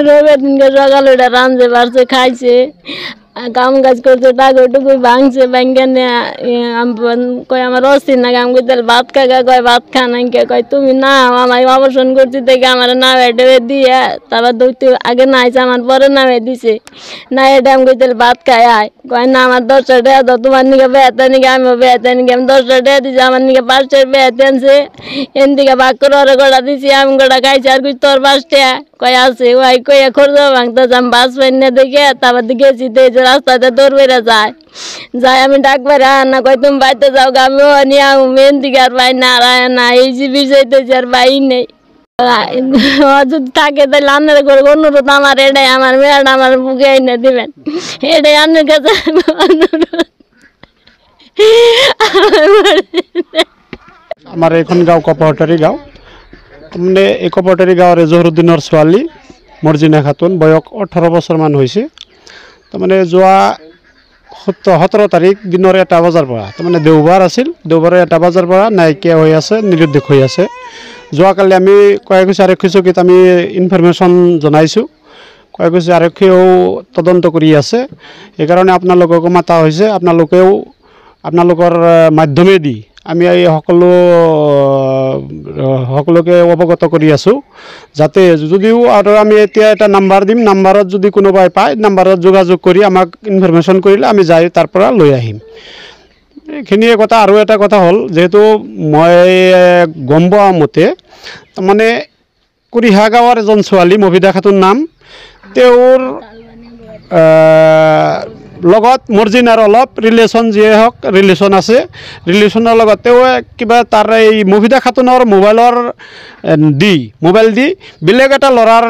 রবিবার দিনকে সকালে ওটা রাঁধছে বাড়ছে খাইছে কাম কাজ করছে টাকা টুকু ভাঙছে ব্যাংকে কয় আমার অস্থির না কাম করতে ভাত খাগা কয় ভাত খা নাই কয় তুমি না আমার অপারেশন করছি দেখে আমার না ডেবে দিয়ে তারপর দুই আগে নাইছে আমার পরে নামে দিছে না এটা আমি কইতে ভাত খাই আয় কয় না আমার 10টা টাকা দাও তোমার নিকে বেহাতে নিকে আমিও বেহাতে নিকে আমি 10টা টাকা দিছি আমার নিকে 5টা বেহাতে আনছে এন দিকে ভাগ করে ওরা গোটা দিছি আমি গোটা খাইছি আর কিছু তোর 5টা কয় আছে ওই কয়ে খরচ ভাঙতে আমি বাস পাই না দেখে তারপর গেছি দেখছি রাস্তাতে দৌড় বেড়ে যায় যাই আমি ডাক বেড়ে না কয় তুমি বাইতে যাও আমি ও নিয়ে আমি মেন দিকে আর পাই না আর না এই যে বিষয়তেছি আর পাই নেই যদি থাকে তাহলে আপনার করে অনুরোধ আমার এটাই আমার মেয়েটা আমার বুকে এনে দিবেন এটাই আপনার কাছে অনুরোধ আমার এখন গাঁও কপাহটারি গাঁও মানে এই কপাহটারি গাঁৱৰ জহুৰুদ্দিনৰ ছোৱালী মৰ্জিনা খাতুন বয়স 18 বছৰমান হৈছে তাৰমানে যোৱা 17 তাৰিখ দিনৰ 1 বজাৰ পৰা তাৰমানে দেওবাৰ আছিল দেওবাৰৰ 1 বজাৰ পৰা নাইকিয়া হৈ আছে নিৰুদ্দেশ হৈ আছে যোৱাকালি আমি কয়গুছি আৰক্ষী চকীত আমি ইনফৰমেশ্যন জনাইছোঁ কয়গুছি আৰক্ষীয়েও তদন্ত কৰি আছে সেইকাৰণে আপোনালোককো মাতা হৈছে আপোনালোকেও আপোনালোকৰ মাধ্যমেদি আমি এই সকলোকে অৱগত কৰি আছোঁ যাতে যদিও আৰু আমি এতিয়া এটা নাম্বাৰ দিম নাম্বাৰত যদি কোনোবাই পায় নাম্বাৰত যোগাযোগ কৰি আমাক ইনফৰমেশ্যন কৰিলে আমি যাই তাৰ পৰা লৈ আহিম এইখিনিয়ে কথা আৰু এটা কথা হ'ল যেহেতু মই গম পোৱা মতে তাৰমানে কুৰিহা গাঁৱৰ এজন ছোৱালী মভিদা খাতুন নাম তেওঁৰ লগত মৰ্জিনাৰ অলপ ৰিলেশ্যন যিয়ে হওক ৰিলেশ্যন আছে ৰিলেশ্যনৰ লগত তেওঁ কিবা তাৰ এই মভিদা খাতুনৰ মোবাইল দি বেলেগ এটা ল'ৰাৰ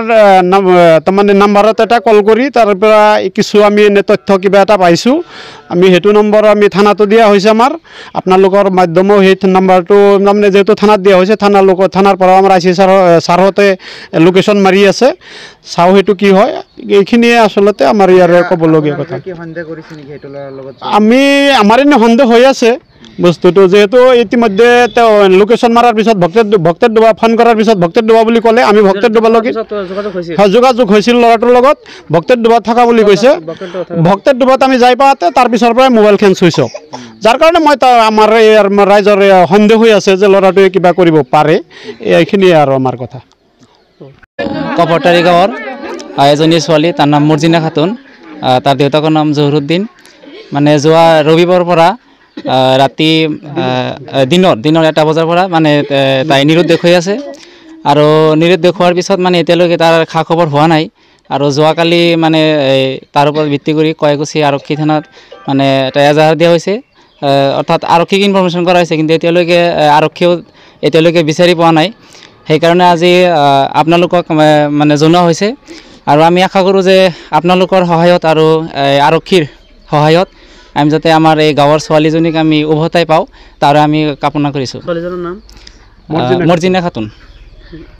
তাৰমানে নাম্বাৰত এটা কল কৰি তাৰ পৰা কিছু আমি এনে তথ্য কিবা এটা পাইছোঁ আমি সেইটো নম্বৰ আমি থানাতো দিয়া হৈছে আমাৰ আপোনালোকৰ মাধ্যমেও সেই নাম্বাৰটো তাৰমানে যেহেতু থানাত দিয়া হৈছে থানাৰ পৰা আমাৰ আইচি ছাৰহঁতে লোকেশ্যন মাৰি আছে চাওঁ সেইটো কি হয় এইখিনিয়ে আচলতে আমাৰ ইয়াৰে ক'বলগীয়া কথা আমি আমাৰ এনে সন্দেহ হৈ আছে বস্তুটো যেহেতু ইতিমধ্যে তেওঁ লোকেশ্যন মাৰাৰ পিছত ভক্তেৰ ডুবা ফোন কৰাৰ পিছত ভক্তেৰ ডুবা বুলি ক'লে আমি ভক্তেৰ ডুবালৈকে যোগাযোগ হৈছিল ল'ৰাটোৰ লগত ভক্তেৰ ডুবাত থকা বুলি কৈছে ভক্তেৰ ডুবাত আমি যাই পাওঁতে তাৰ পিছৰ পৰাই মোবাইলখন চুইচ অফ যাৰ কাৰণে মই আমাৰ ৰাইজৰ সন্দেহ হৈ আছে যে ল'ৰাটোৱে কিবা কৰিব পাৰে এইখিনিয়ে আৰু আমাৰ কথা কপাহটাৰী গাঁৱৰ এজনী ছোৱালী তাৰ নাম মৰ্জিনা খাতুন তাৰ দেউতাকৰ নাম জহুৰুদ্দিন মানে যোৱা ৰবিবাৰৰ পৰা ৰাতি দিনৰ 1 বজাৰ পৰা মানে তাই নিৰুদ্দেশ হৈ আছে আৰু নিৰুদ্দেশ হোৱাৰ পিছত মানে এতিয়ালৈকে তাৰ খা খবৰ হোৱা নাই আৰু যোৱাকালি মানে তাৰ ওপৰত ভিত্তি কৰি কয়গুছি আৰক্ষী থানাত মানে এটা এজাহাৰ দিয়া হৈছে অৰ্থাৎ আৰক্ষীক ইনফৰমেশ্যন কৰা হৈছে কিন্তু এতিয়ালৈকে আৰক্ষীও এতিয়ালৈকে বিচাৰি পোৱা নাই সেইকাৰণে আজি আপোনালোকক মানে জনোৱা হৈছে আৰু আমি আশা কৰোঁ যে আপোনালোকৰ সহায়ত আৰু আৰক্ষীৰ সহায়ত আমি যাতে আমাৰ এই গাঁৱৰ ছোৱালীজনীক আমি উভতাই পাওঁ তাৰ আমি কামনা কৰিছোঁ। ছোৱালীজনীৰ নাম মৰ্জিনা খাতুন।